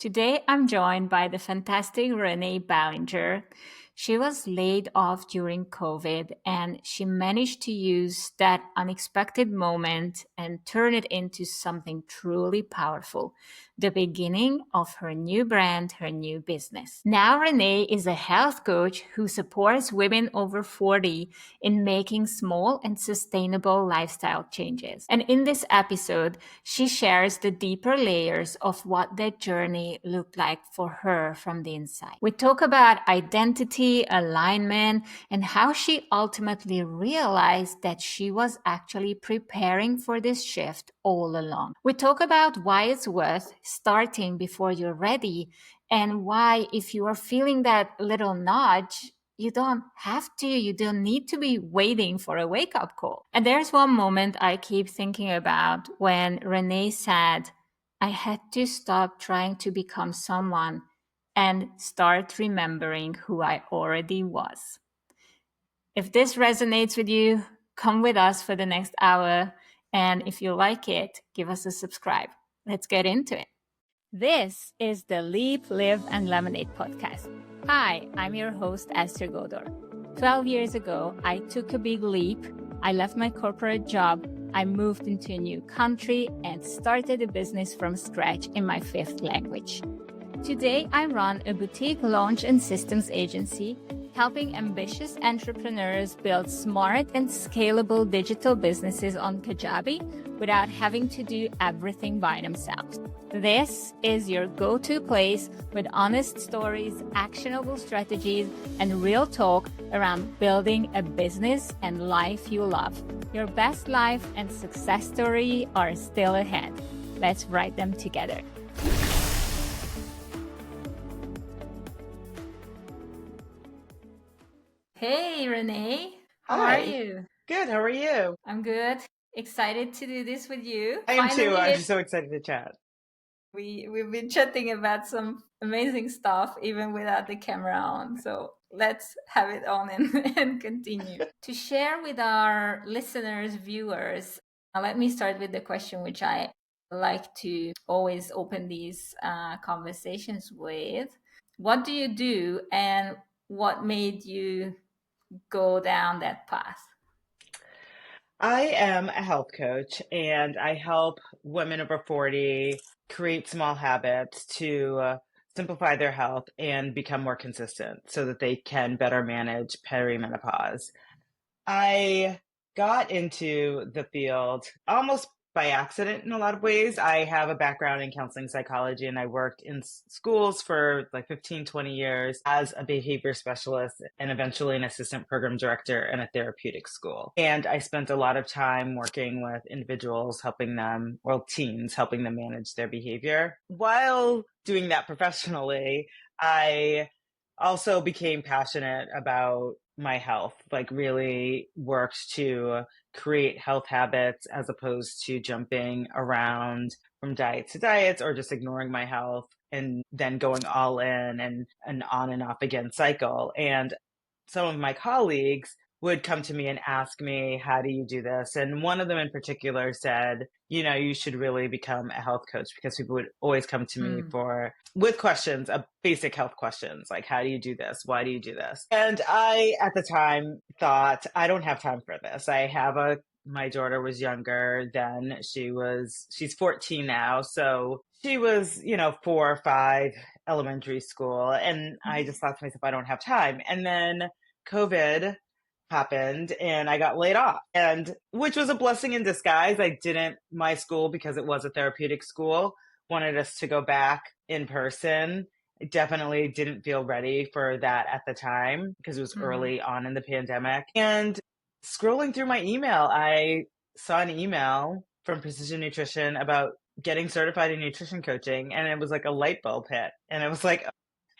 Today, I'm joined by the fantastic Renee Bellinger. She was laid off during COVID and she managed to use that unexpected moment and turn it into something truly powerful, the beginning of her new brand, her new business. Now, Renee is a health coach who supports women over 40 in making small and sustainable lifestyle changes. And in this episode, she shares the deeper layers of what that journey looked like for her from the inside. We talk about identity, alignment, and how she ultimately realized that she was actually preparing for this shift all along. We talk about why it's worth starting before you're ready and why, if you are feeling that little nudge, you don't have to, you don't need to be waiting for a wake up call. And there's one moment I keep thinking about when Renee said, I had to stop trying to become someone and start remembering who I already was. If this resonates with you, come with us for the next hour. And if you like it, give us a subscribe. Let's get into it. This is the Leap, Live, and Lemonade podcast. Hi, I'm your host, Eszter Godor. 12 years ago, I took a big leap. I left my corporate job. I moved into a new country and started a business from scratch in my fifth language. Today, I run a boutique launch and systems agency, helping ambitious entrepreneurs build smart and scalable digital businesses on Kajabi without having to do everything by themselves. This is your go-to place with honest stories, actionable strategies, and real talk around building a business and life you love. Your best life and success story are still ahead. Let's write them together. Hey, Renee. How are you? Good. How are you? I'm good. Excited to do this with you. I am too. I'm just so excited to chat. We've been chatting about some amazing stuff even without the camera on. So let's have it on and continue. To share with our listeners, viewers, let me start with the question which I like to always open these conversations with. What do you do and what made you go down that path? I am a health coach and I help women over 40 create small habits to simplify their health and become more consistent so that they can better manage perimenopause. I got into the field almost by accident in a lot of ways. I have a background in counseling psychology and I worked in schools for like 15, 20 years as a behavior specialist and eventually an assistant program director in a therapeutic school. And I spent a lot of time working with individuals, helping them, or teens, helping them manage their behavior. While doing that professionally, I also became passionate about my health, like really worked to create health habits as opposed to jumping around from diet to diets or just ignoring my health and then going all in and an on and off again cycle. And some of my colleagues would come to me and ask me, how do you do this? And one of them in particular said, you should really become a health coach, because people would always come to me with questions, basic health questions, like, how do you do this? Why do you do this? And I, at the time, thought, I don't have time for this. My daughter was younger then. She's 14 now. So she was, 4 or 5, elementary school. And I just thought to myself, I don't have time. And then COVID happened and I got laid off, and which was a blessing in disguise. My school, because it was a therapeutic school, wanted us to go back in person. I definitely didn't feel ready for that at the time because it was early on in the pandemic. And scrolling through my email, I saw an email from Precision Nutrition about getting certified in nutrition coaching, and it was like a light bulb hit. And it was like,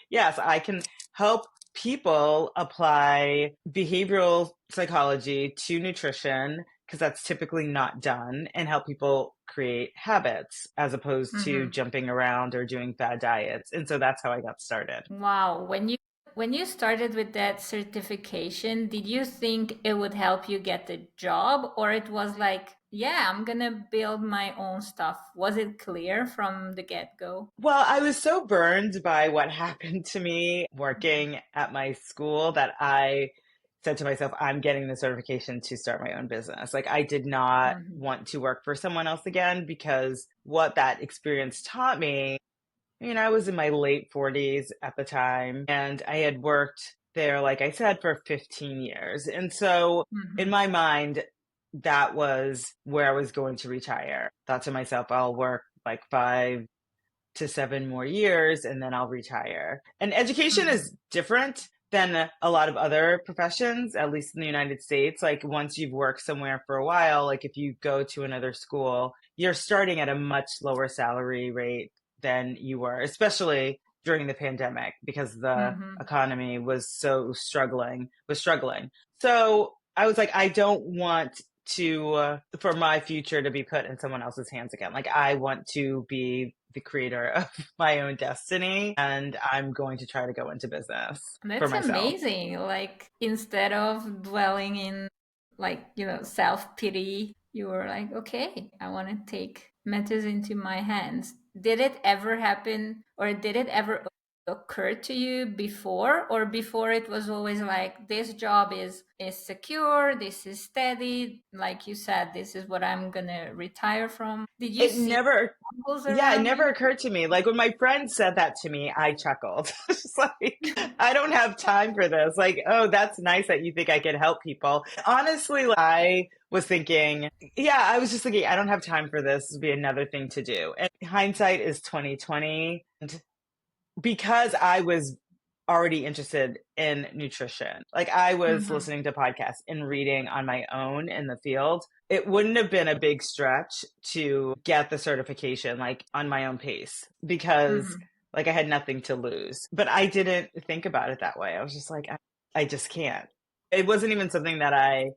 yes, I can help people apply behavioral psychology to nutrition, because that's typically not done, and help people create habits as opposed to jumping around or doing fad diets. And so that's how I got started. Wow. When you started with that certification, did you think it would help you get the job, or it was like yeah, I'm gonna build my own stuff. Was it clear from the get-go? Well, I was so burned by what happened to me working at my school that I said to myself, I'm getting the certification to start my own business. Like, I did not Mm-hmm. want to work for someone else again because what that experience taught me, I was in my late 40s at the time, and I had worked there, like I said, for 15 years. And so in Mm-hmm. my mind, that was where I was going to retire. Thought to myself, I'll work like 5 to 7 more years and then I'll retire. And education Mm-hmm. is different than a lot of other professions, at least in the United States. Like once you've worked somewhere for a while, like if you go to another school, you're starting at a much lower salary rate than you were, especially during the pandemic because the Mm-hmm. economy was struggling. So I was like, I don't want to for my future to be put in someone else's hands again. Like I want to be the creator of my own destiny, and I'm going to try to go into business for That's myself. amazing. Like instead of dwelling in like, self-pity, you were like, okay, I want to take matters into my hands. Did it ever happen or did it ever occur to you before, or before it was always like this job is secure, this is steady, like you said, this is what I'm gonna retire from. Did you It see never examples Yeah, it around never you? occurred to me. Like when my friend said that to me, I chuckled. Just like, I don't have time for this. Like, oh, that's nice that you think I can help people. Honestly, like, I was thinking, yeah, I was just thinking, I don't have time for this. This would be another thing to do. And hindsight is 2020. And because I was already interested in nutrition, like I was Mm-hmm. listening to podcasts and reading on my own in the field, it wouldn't have been a big stretch to get the certification like on my own pace because Mm-hmm. like I had nothing to lose. But I didn't think about it that way. I was just like, I just can't. It wasn't even something that I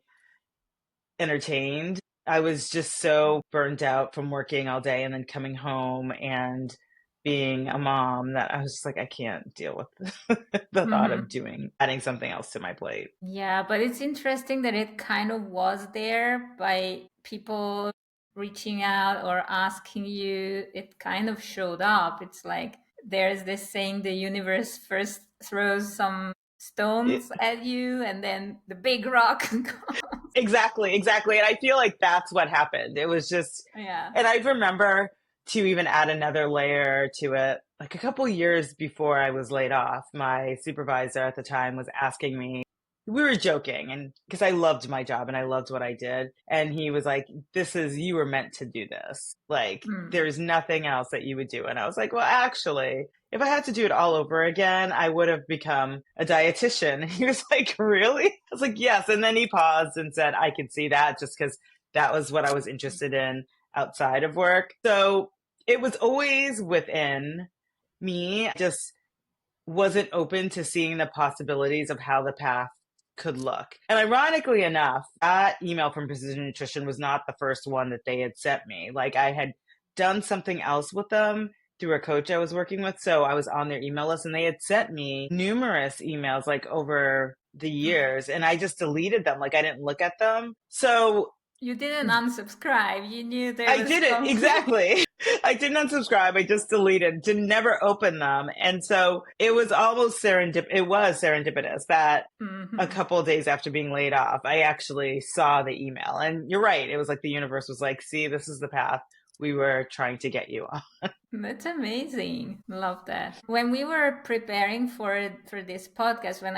entertained. I was just so burned out from working all day and then coming home and being a mom that I was just like, I can't deal with the thought of Mm-hmm. adding something else to my plate. Yeah, but it's interesting that it kind of was there by people reaching out or asking you. It kind of showed up. It's like there's this saying, the universe first throws some It, stones at you and then the big rock comes. exactly. And I feel like that's what happened. It was just, Yeah. and I remember to even add another layer to it, like a couple years before I was laid off, my supervisor at the time was asking me, we were joking, and because I loved my job and I loved what I did. And he was like, you were meant to do this. Like, Mm. there's nothing else that you would do. And I was like, well, actually, if I had to do it all over again, I would have become a dietitian. He was like, really? I was like, yes. And then he paused and said, I could see that just because that was what I was interested in outside of work. So it was always within me. I just wasn't open to seeing the possibilities of how the path could look. And ironically enough, that email from Precision Nutrition was not the first one that they had sent me. Like I had done something else with them through a coach I was working with. So I was on their email list and they had sent me numerous emails like over the years and I just deleted them. Like I didn't look at them. So You didn't unsubscribe. You knew there I was did it something. exactly. I didn't unsubscribe. I just deleted, did never open them. And so it was almost it was serendipitous that a Hmm. couple of days after being laid off, I actually saw the email. And you're right. It was like the universe was like, see, this is the path we were trying to get you on. That's amazing. Love that. When we were preparing for this podcast, when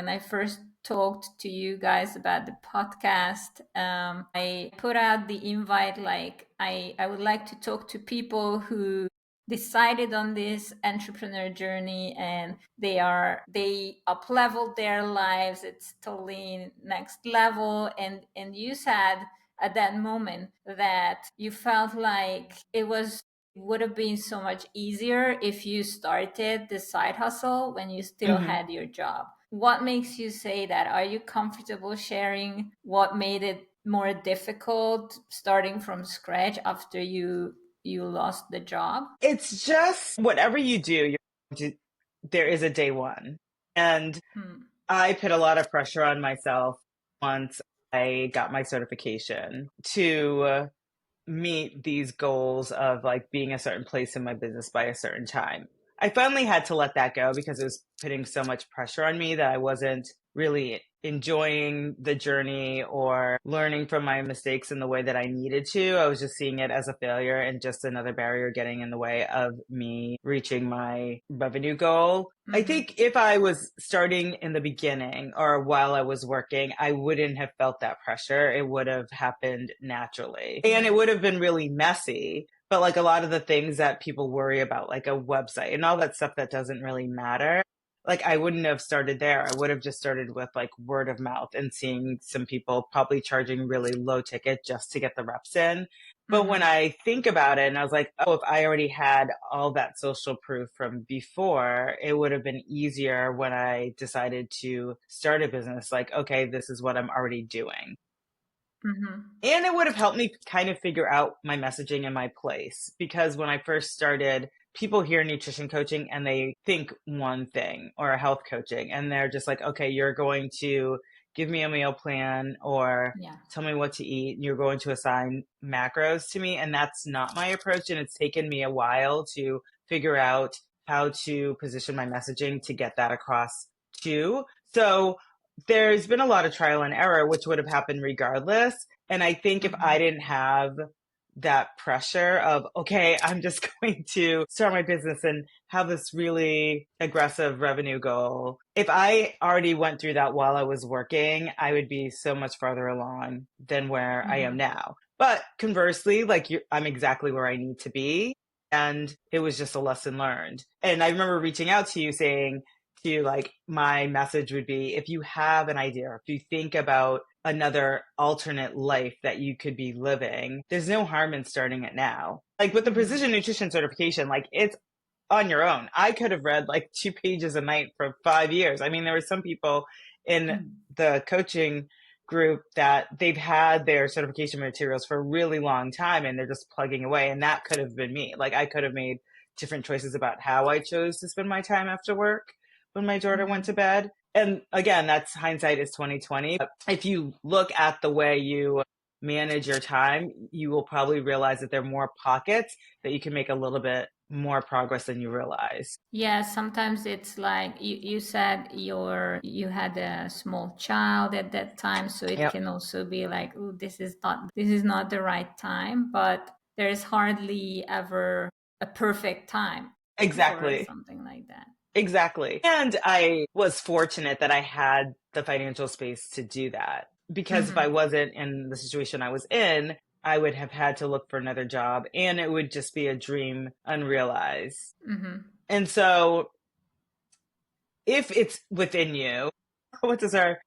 I first talked to you guys about the podcast, I put out the invite like I would like to talk to people who decided on this entrepreneur journey and they up leveled their lives. It's totally next level. And you said at that moment that you felt like would have been so much easier if you started the side hustle when you still Mhm. had your job. What makes you say that? Are you comfortable sharing what made it more difficult starting from scratch after you lost the job? It's just whatever you do, there is a day one. And Hmm. I put a lot of pressure on myself once I got my certification to meet these goals of like being a certain place in my business by a certain time. I finally had to let that go because it was putting so much pressure on me that I wasn't really enjoying the journey or learning from my mistakes in the way that I needed to. I was just seeing it as a failure and just another barrier getting in the way of me reaching my revenue goal. I Mm-hmm. think if I was starting in the beginning or while I was working, I wouldn't have felt that pressure. It would have happened naturally. And it Right. would have been really messy. But like a lot of the things that people worry about, like a website and all that stuff that doesn't really matter, like I wouldn't have started there. I would have just started with like word of mouth and seeing some people probably charging really low ticket just to get the reps in. But when Mm-hmm. I think about it and I was like, oh, if I already had all that social proof from before, it would have been easier when I decided to start a business. Like, okay, this is what I'm already doing. Mm-hmm. And it would have helped me kind of figure out my messaging and my place. Because when I first started, people hear nutrition coaching and they think one thing or a health coaching. And they're just like, okay, you're going to give me a meal plan or Yeah. tell me what to eat. You're going to assign macros to me. And that's not my approach. And it's taken me a while to figure out how to position my messaging to get that across too. So there's been a lot of trial and error, which would have happened regardless. And I think if Mm-hmm. I didn't have that pressure of, okay, I'm just going to start my business and have this really aggressive revenue goal. If I already went through that while I was working, I would be so much farther along than where I am Mm-hmm. now. But conversely, like I'm exactly where I need to be. And it was just a lesson learned. And I remember reaching out to you saying, to like my message would be if you have an idea, if you think about another alternate life that you could be living, there's no harm in starting it now. Like with the Mm-hmm. precision nutrition certification, like it's on your own. I could have read like 2 pages a night for 5 years. I mean, there were some people in the coaching group that they've had their certification materials for a really long time and they're just plugging away. And that could have been me. Like I could have made different choices about how I chose to spend my time after work when my daughter went to Mm-hmm. bed. And again, that's hindsight is 2020. But if you look at the way you manage your time, you will probably realize that there are more pockets that you can make a little bit more progress than you realize. Yeah, sometimes it's like you said you had a small child at that time, so it Yep, can also be like, oh, this is not the right time, but there's hardly ever a perfect time for exactly. something like that. Exactly. And I was fortunate that I had the financial space to do that because if I Mm-hmm. wasn't in the situation I was in, I would have had to look for another job and it would just be a dream unrealized. Mm-hmm. And so if it's within you, what does our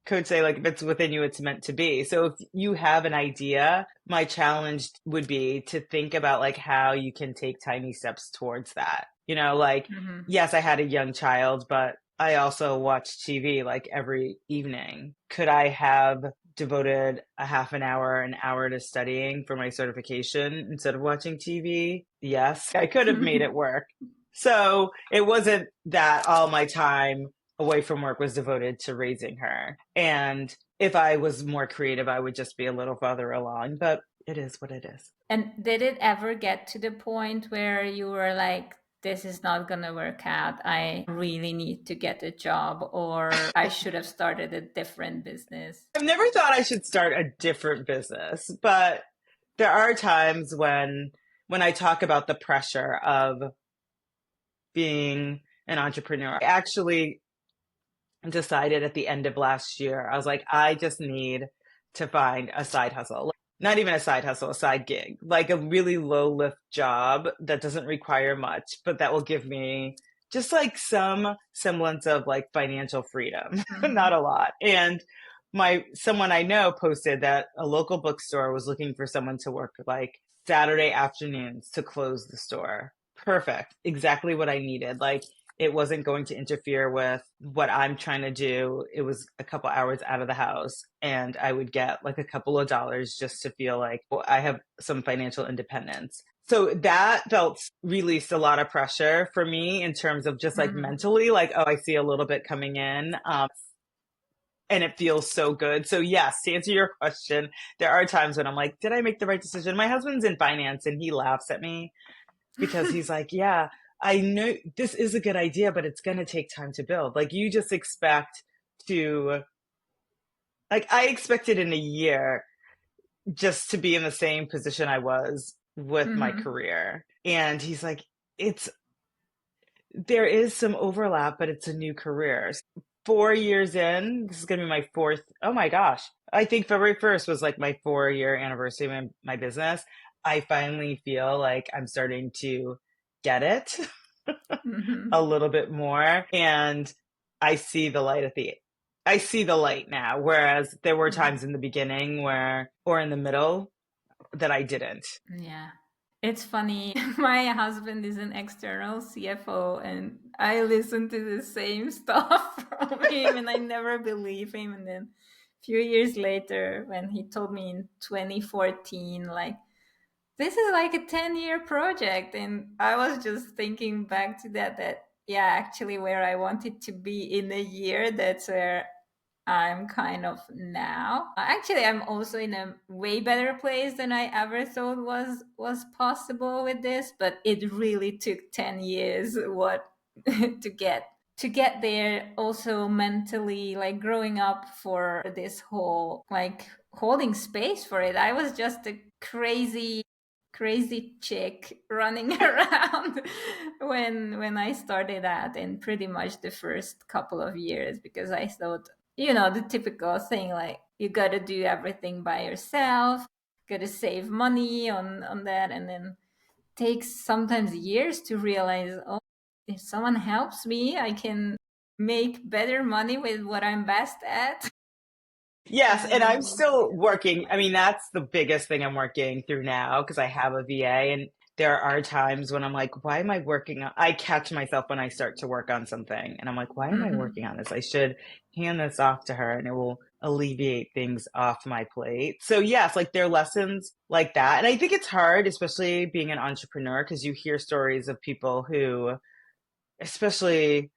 coach say? Like, if it's within you, it's meant to be. So if you have an idea, my challenge would be to think about like how you can take tiny steps towards that. Like, Mm-hmm. yes, I had a young child, but I also watched TV like every evening. Could I have devoted a half an hour to studying for my certification instead of watching TV? Yes, I could have made it work. So it wasn't that all my time away from work was devoted to raising her. And if I was more creative, I would just be a little farther along, but it is what it is. And did it ever get to the point where you were like, this is not going to work out. I really need to get a job, or I should have started a different business? I've never thought I should start a different business, but there are times when I talk about the pressure of being an entrepreneur. I actually decided at the end of last year, I was like, I just need to find a side hustle. Not even a side hustle, a side gig, like a really low lift job that doesn't require much, but that will give me just like some semblance of like financial freedom, not Mm-hmm. a lot. And someone I know posted that a local bookstore was looking for someone to work like Saturday afternoons to close the store. Perfect. Exactly what I needed. Like it wasn't going to interfere with what I'm trying to do. It was a couple hours out of the house and I would get like a couple of dollars just to feel like well, I have some financial independence. So that felt released a lot of pressure for me in terms of just like Mm-hmm. mentally, like, oh, I see a little bit coming in. and it feels so good. So yes, to answer your question, there are times when I'm like, did I make the right decision? My husband's in finance and he laughs at me because he's like, yeah, I know this is a good idea, but it's going to take time to build. Like you just expect to, like I expected in a year just to be in the same position I was with my Mm-hmm. career. And he's like, it's, there is some overlap, but it's a new career. 4 years in, this is going to be my fourth. Oh my gosh. I think February 1st was like my 4 year anniversary of my business. I finally feel like I'm starting to get it Mm-hmm. a little bit more. And I see the light I see the light now. Whereas there were Yeah. times in the beginning or in the middle that I didn't. Yeah. It's funny. My husband is an external CFO, and I listen to the same stuff from him, and I never believe him. And then a few years later, when he told me in 2014, like, this is like a 10-year project. And I was just thinking back to that, yeah, actually, where I wanted to be in a year, that's where I'm kind of now. Actually, I'm also in a way better place than I ever thought was possible with this, but it really took 10 years what to get there, also mentally, like growing up for this whole, like holding space for it. I was just a crazy chick running around when I started out, in pretty much the first couple of years, because I thought, the typical thing, like you got to do everything by yourself, got to save money on that, and then takes sometimes years to realize, oh, if someone helps me, I can make better money with what I'm best at. Yes, and I'm And still working. I mean, that's the biggest thing I'm working through now because I have a VA, and there are times when I'm like, why am I working on, I catch myself when I start to work on something and I'm like, why am I working Mhm. on this? I should hand this off to her and it will alleviate things off my plate. So yes, like there are lessons like that. And I think it's hard, especially being an entrepreneur, because you hear stories of people who, especially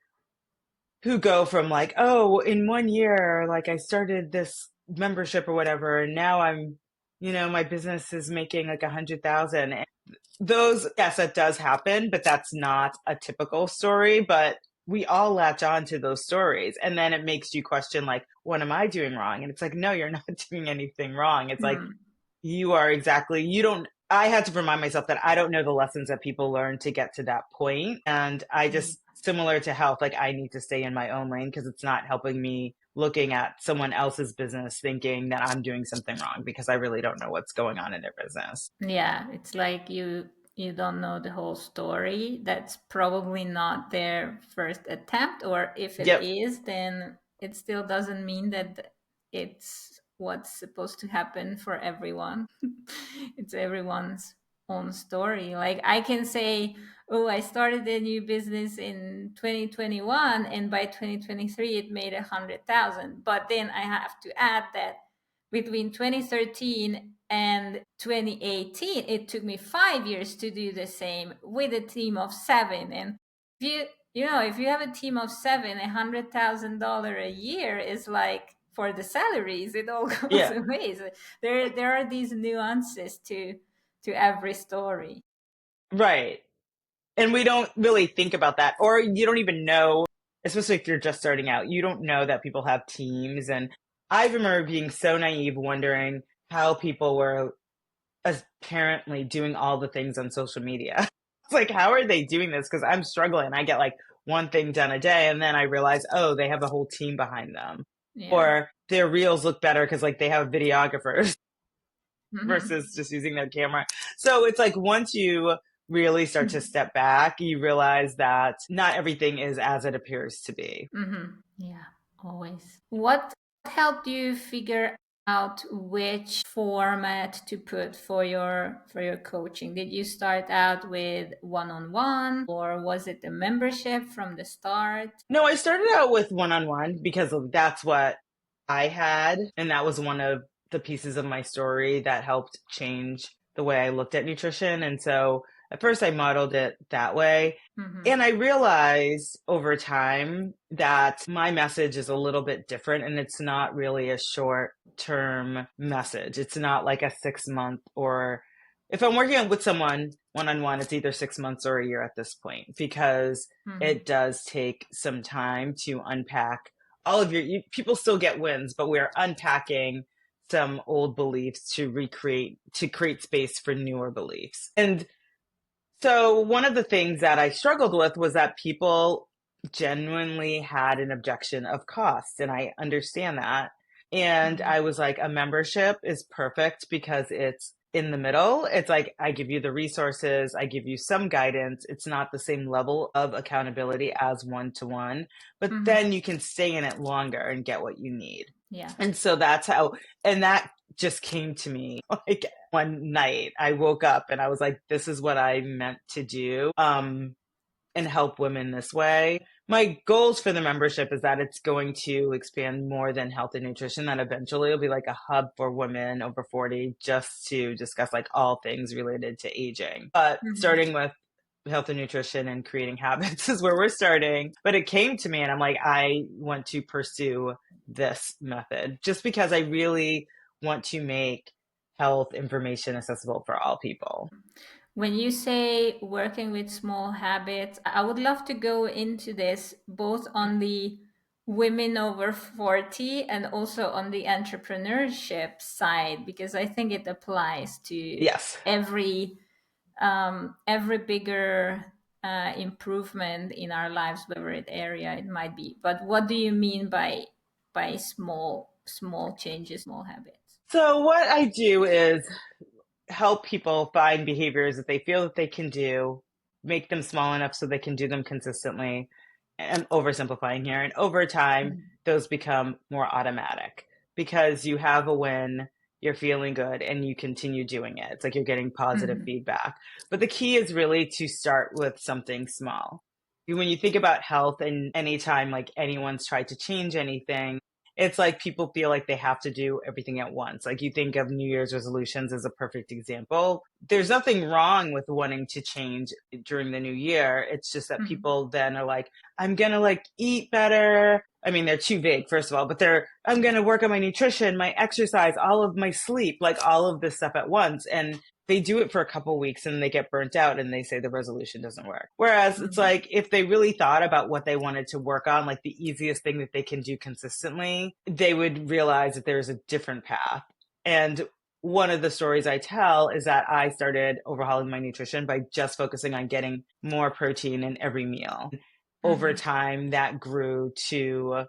who go from like, oh, in 1 year, like I started this membership or whatever, and now I'm, my business is making like 100,000. And those, yes, that does happen, but that's not a typical story. But we all latch on to those stories, and then it makes you question, like, what am I doing wrong? And it's like, no, you're not doing anything wrong. It's like Hmm. you are exactly, you don't, I had to remind myself that I don't know the lessons that people learn to get to that point. And I just, similar to health, like I need to stay in my own lane because it's not helping me looking at someone else's business thinking that I'm doing something wrong because I really don't know what's going on in their business. Yeah, it's like you don't know the whole story. That's probably not their first attempt, or if it Yep. is, then it still doesn't mean that it's what's supposed to happen for everyone. It's everyone's own story. Like I can say, oh, I started a new business in 2021, and by 2023 it made 100,000. But then I have to add that between 2013 and 2018, it took me 5 years to do the same with a team of seven. And if you have a team of seven, $100,000 a year is like, for the salaries, it all goes Yeah. away. So there are these nuances to every story. Right. And we don't really think about that, or you don't even know, especially if you're just starting out, you don't know that people have teams. And I remember being so naive, wondering how people were apparently doing all the things on social media. It's like, how are they doing this? Because I'm struggling. I get like one thing done a day, and then I realize, oh, they have a whole team behind them. Yeah. Or their reels look better because like they have videographers Hmm. versus just using their camera. So it's like once you really start to step back, you realize that not everything is as it appears to be. Yeah, always. What helped you figure out which format to put for your coaching? Did you start out with one-on-one, or was it a membership from the start? No, I started out with one on one because that's what I had. And that was one of the pieces of my story that helped change the way I looked at nutrition. And so at first I modeled it that way. Mm-hmm. And I realized over time that my message is a little bit different and it's not really a short term message. It's not like a 6 month, or if I'm working with someone one on one, it's either 6 months or a year at this point, because Mm-hmm. it does take some time to unpack all of people still get wins, but we're unpacking some old beliefs to create space for newer beliefs. And so one of the things that I struggled with was that people genuinely had an objection of cost, and I understand that. And Mm-hmm. I was like, a membership is perfect because it's in the middle. It's like I give you the resources, I give you some guidance. It's not the same level of accountability as one to one, but Mm-hmm. then you can stay in it longer and get what you need. Yeah. And so that's how, and that just came to me like one night. I woke up and I was like, this is what I meant to do, and help women this way. My goals for the membership is that it's going to expand more than health and nutrition, that eventually it'll be like a hub for women over 40 just to discuss like all things related to aging. But Mm-hmm. starting with health and nutrition and creating habits is where we're starting. But it came to me and I'm like, I want to pursue this method just because I really want to make health information accessible for all people. When you say working with small habits, I would love to go into this both on the women over 40 and also on the entrepreneurship side, because I think it applies to Yes. every every bigger improvement in our lives, whatever area it might be. But what do you mean by small changes, small habits? So what I do is help people find behaviors that they feel that they can do, make them small enough so they can do them consistently, and oversimplifying here. And over time, Mm-hmm. those become more automatic because you have a win, you're feeling good, and you continue doing it. It's like you're getting positive Mm-hmm. feedback. But the key is really to start with something small. When you think about health, and anytime like anyone's tried to change anything, it's like people feel like they have to do everything at once. Like you think of New Year's resolutions as a perfect example. There's nothing wrong with wanting to change during the new year. It's just that Mm-hmm. people then are like, I'm going to like eat better. I mean, they're too vague, first of all, but I'm going to work on my nutrition, my exercise, all of my sleep, like all of this stuff at once. And they do it for a couple weeks and they get burnt out and they say the resolution doesn't work. Whereas it's Mm-hmm. like if they really thought about what they wanted to work on, like the easiest thing that they can do consistently, they would realize that there's a different path. And one of the stories I tell is that I started overhauling my nutrition by just focusing on getting more protein in every meal. Over Mm-hmm. time, that grew to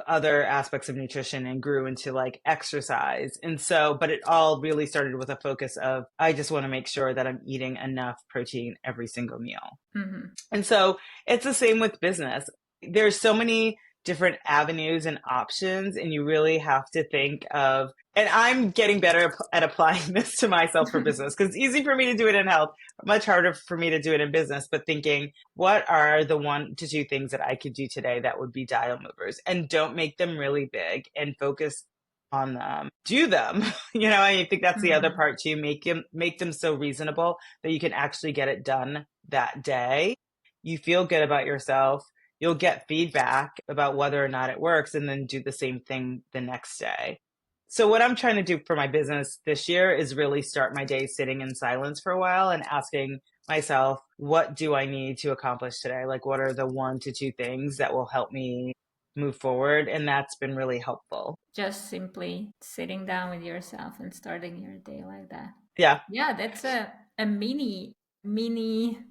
other aspects of nutrition and grew into like exercise. And so, but it all really started with a focus of, I just want to make sure that I'm eating enough protein every single meal. Mm-hmm. And so it's the same with business. There's so many different avenues and options, and you really have to think of, and I'm getting better at applying this to myself for business because it's easy for me to do it in health, much harder for me to do it in business, but thinking, what are the 1 to 2 things that I could do today that would be dial movers? And don't make them really big and focus on them. Do them. I think that's the other Mm-hmm. part too. Make them so reasonable that you can actually get it done that day. You feel good about yourself. You'll get feedback about whether or not it works, and then do the same thing the next day. So what I'm trying to do for my business this year is really start my day sitting in silence for a while and asking myself, what do I need to accomplish today? Like, what are the 1 to 2 things that will help me move forward? And that's been really helpful. Just simply sitting down with yourself and starting your day like that. Yeah. Yeah, that's a mini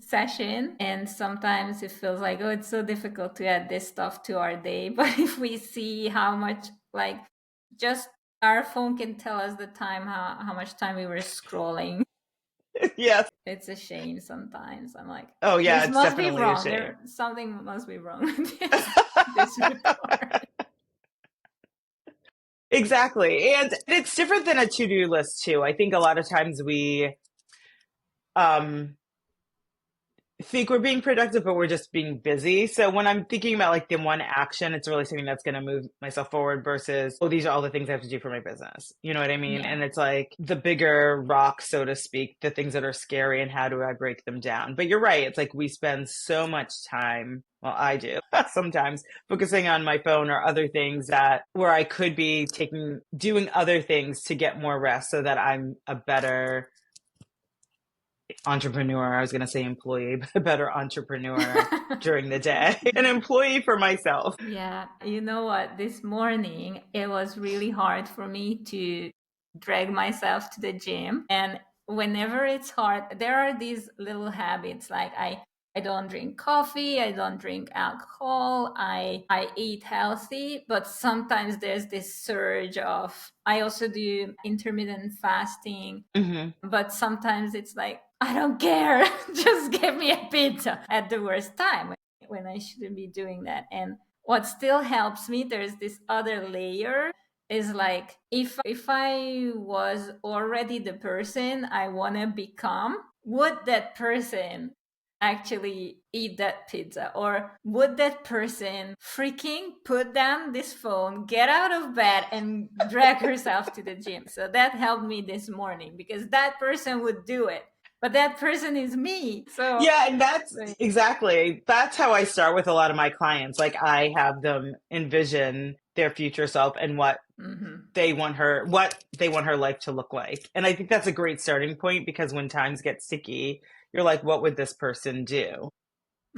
session, and sometimes it feels like, oh, it's so difficult to add this stuff to our day. But if we see how much, like, just our phone can tell us the time, how much time we were scrolling. Yes. It's a shame sometimes. I'm like, Oh, yeah. this It's must be definitely a wrong. shame. Something must be wrong with this report. Exactly. And it's different than a to-do list too. I think a lot of times we um think we're being productive, but we're just being busy. So when I'm thinking about like the one action, it's really something that's going to move myself forward versus, oh, these are all the things I have to do for my business. You know what I mean? Yeah. And it's like the bigger rock, so to speak, the things that are scary and how do I break them down? But you're right. It's like we spend so much time. Well, I do sometimes focusing on my phone or other things that where I could be doing other things to get more rest so that I'm a better entrepreneur. I was going to say employee, but a better entrepreneur during the day, an employee for myself. Yeah, you know what? This morning it was really hard for me to drag myself to the gym. And whenever it's hard, there are these little habits like I don't drink coffee, I don't drink alcohol, I eat healthy, but sometimes there's this surge of I also do intermittent fasting, Hmm. but sometimes it's like I don't care. Just give me a pizza at the worst time when I shouldn't be doing that. And what still helps me, there's this other layer, is like if I was already the person I want to become, would that person actually eat that pizza, or would that person freaking put down this phone, get out of bed and drag herself to the gym? So that helped me this morning because that person would do it, but that person is me. So Yeah, and that's how I start with a lot of my clients. Like I have them envision their future self and mhm. what they want her life to look like. And I think that's a great starting point because when times get sticky, you're like, what would this person do?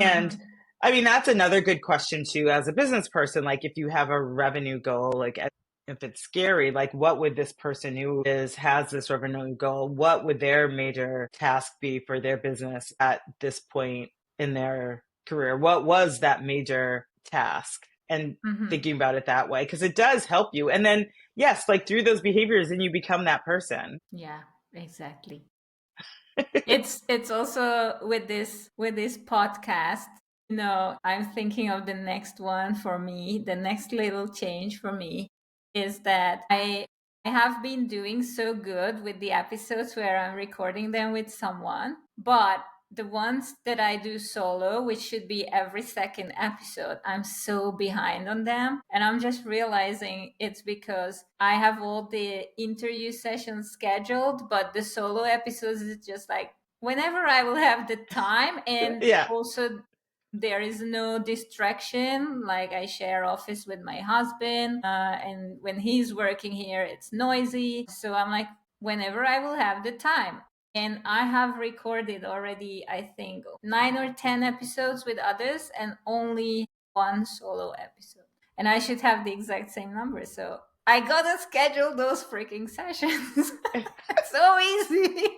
And Mhm. I mean, that's another good question too, as a business person. Like, if you have a revenue goal, like if it's scary, like what would this person who has this revenue goal, what would their major task be for their business at this point in their career? What was that major task? And Mhm. thinking about it that way, because it does help you. And then, yes, like through those behaviors, then you become that person. Yeah, exactly. It's also with this podcast, I'm thinking of the next one for me. The next little change for me is that I have been doing so good with the episodes where I'm recording them with someone, but the ones that I do solo, which should be every second episode, I'm so behind on them. And I'm just realizing it's because I have all the interview sessions scheduled, but the solo episodes is just like whenever I will have the time. And Yeah. also, there is no distraction. Like I share office with my husband, and when he's working here, it's noisy. So I'm like, whenever I will have the time. And I have recorded already, I think, 9 or 10 episodes with others and only one solo episode. And I should have the exact same number. So I gotta schedule those freaking sessions. So easy.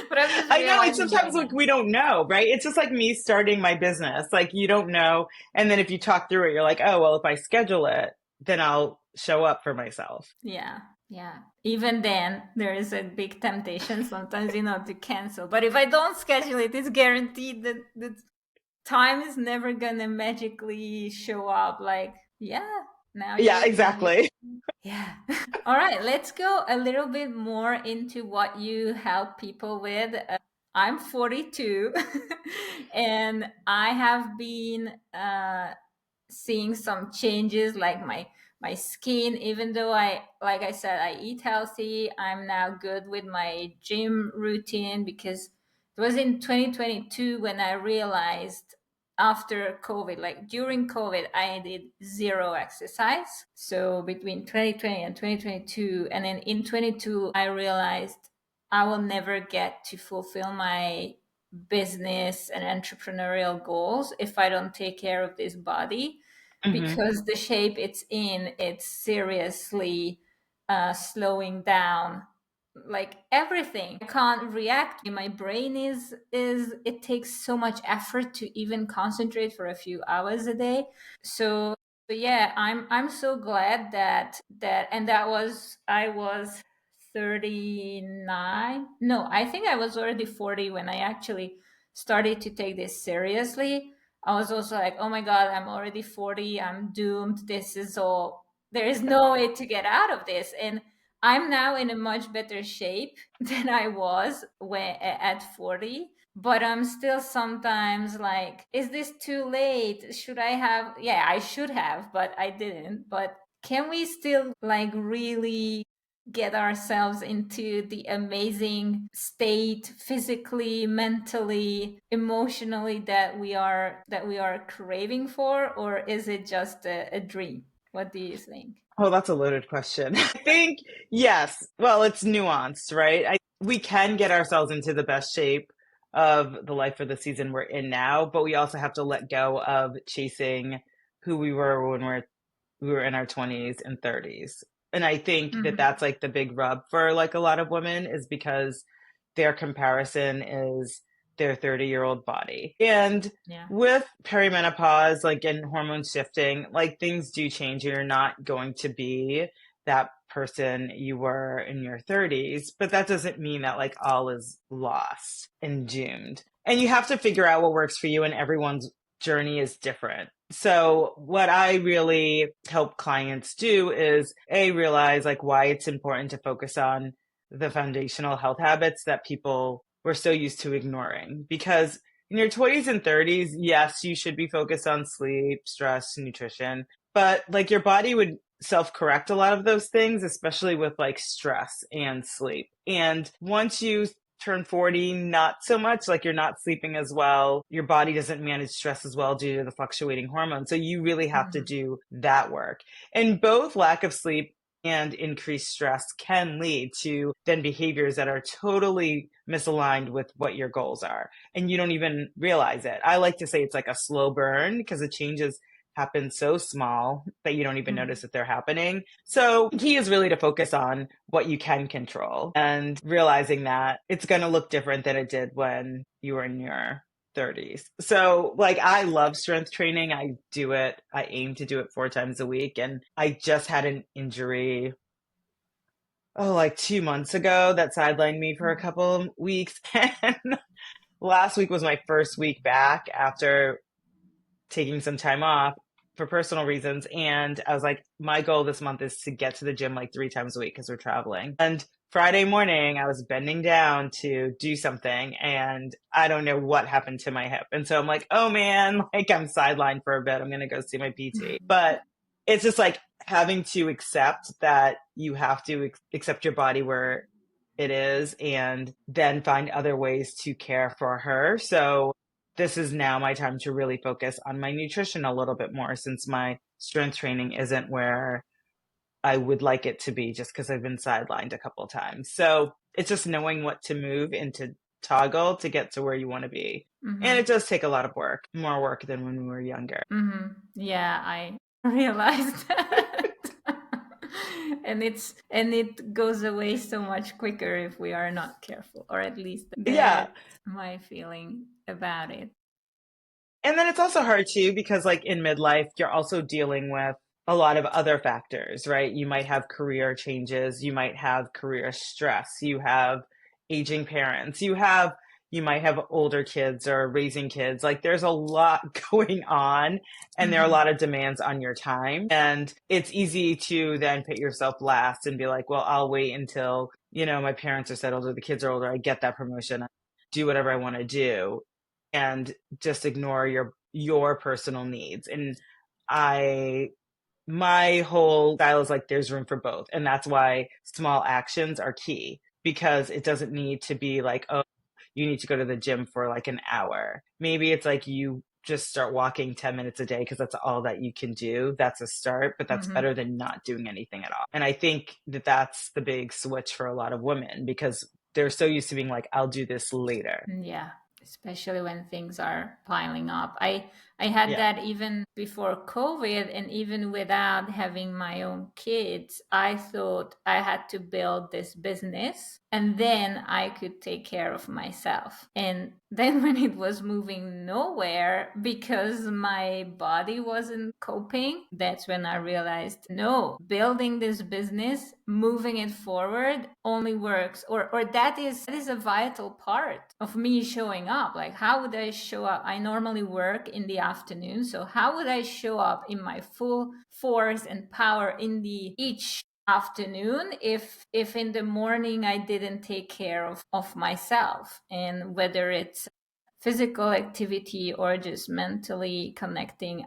But I'm just I know it's realizing right sometimes like now. we don't know, right? It's just like me starting my business. Like you don't know. And then if you talk through it, you're like, oh, well, if I schedule it, then I'll show up for myself. Yeah. Yeah. Even then, there is a big temptation sometimes, to cancel. But if I don't schedule it, it's guaranteed that the time is never going to magically show up. Like, yeah, now Yeah, you're free. exactly. Yeah. All right. Let's go a little bit more into what you help people with. I'm 42 and I have been seeing some changes like my skin. Even though I like I said I eat healthy, I'm now good with my gym routine because it was in 2022 when I realized after COVID, like during COVID, I did zero exercise. So between 2020 and 2022, and then in 22 I realized I will never get to fulfill my business and entrepreneurial goals if I don't take care of this body, Hmm. because the shape it's in, it's seriously slowing down like everything. I can't react. My brain is it takes so much effort to even concentrate for a few hours a day. So yeah, I'm so glad and that was I was 39. No, I think I was already 40 when I actually started to take this seriously. I was also like, oh my God, I'm already 40. I'm doomed. This is all, there is no way to get out of this. And I'm now in a much better shape than I was at 40. but I'm still sometimes like, is this too late? Should I have? Yeah, I should have, but I didn't. But can we still like really get ourselves into the amazing state physically, mentally, emotionally that we are craving for, or is it just a dream? What do you think? Oh, that's a loaded question. I think, yes. Well, it's nuanced, right? We can get ourselves into the best shape of the life for the season we're in now, but we also have to let go of chasing who we were when we were in our 20s and 30s. And I think that Mm-hmm. that's like the big rub for like a lot of women is because their comparison is their 30-year-old body. And Yeah. with perimenopause, like and hormone shifting, like things do change. You're not going to be that person you were in your 30s, but that doesn't mean that like all is lost and doomed. And you have to figure out what works for you, and everyone's journey is different. So what I really help clients do is realize like why it's important to focus on the foundational health habits that people were so used to ignoring. Because in your 20s and 30s, yes, you should be focused on sleep, stress, nutrition, but like your body would self correct a lot of those things, especially with like stress and sleep. And once you turn 40, not so much, like you're not sleeping as well. Your body doesn't manage stress as well due to the fluctuating hormones. So you really have to Mm-hmm. do that work. And both lack of sleep and increased stress can lead to then behaviors that are totally misaligned with what your goals are. And you don't even realize it. I like to say it's like a slow burn because the changes happen so small that you don't even Mm-hmm. notice that they're happening. So key is really to focus on what you can control and realizing that it's going to look different than it did when you were in your 30s. So like I love strength training. I do it. I aim to do it 4 times a week. And I just had an injury, like 2 months ago that sidelined me for a couple of weeks. And last week was my first week back after taking some time off for personal reasons. And I was like, my goal this month is to get to the gym like 3 times a week because we're traveling. And Friday morning, I was bending down to do something and I don't know what happened to my hip. And so I'm like, oh man, like I'm sidelined for a bit. I'm going to go see my PT. But it's just like having to accept that you have to accept your body where it is and then find other ways to care for her. So this is now my time to really focus on my nutrition a little bit more since my strength training isn't where I would like it to be just because I've been sidelined a couple of times. So it's just knowing what to move and to toggle to get to where you want to be. And Mm-hmm. it does take a lot of work, more work than when we were younger. Mm-hmm. Yeah, I realized that. And it goes away so much quicker if we are not careful, or at least Yeah. that's my feeling about it. And then it's also hard too, because like in midlife, you're also dealing with a lot of other factors, right? You might have career changes, you might have career stress, you have aging parents, you might have older kids or raising kids. Like there's a lot going on and there are a Mm-hmm. lot of demands on your time. And it's easy to then put yourself last and be like, well, I'll wait until, my parents are settled or the kids are older. I get that promotion, do whatever I want to do. And just ignore your personal needs. And I my whole style is like there's room for both. And that's why small actions are key because it doesn't need to be like, oh, you need to go to the gym for like an hour. Maybe it's like you just start walking 10 minutes a day because that's all that you can do. That's a start, but that's Mm-hmm. better than not doing anything at all. And I think that that's the big switch for a lot of women because they're so used to being like, I'll do this later. Yeah, especially when things are piling up. I had Yeah. that even before COVID, and even without having my own kids, I thought I had to build this business and then I could take care of myself. And then when it was moving nowhere because my body wasn't coping, that's when I realized no, building this business, moving it forward only works, or that is a vital part of me showing up. Like, how would I show up? I normally work in the afternoon, so how would I show up in my full force and power in the each afternoon if in the morning I didn't take care of myself? And whether it's physical activity or just mentally connecting.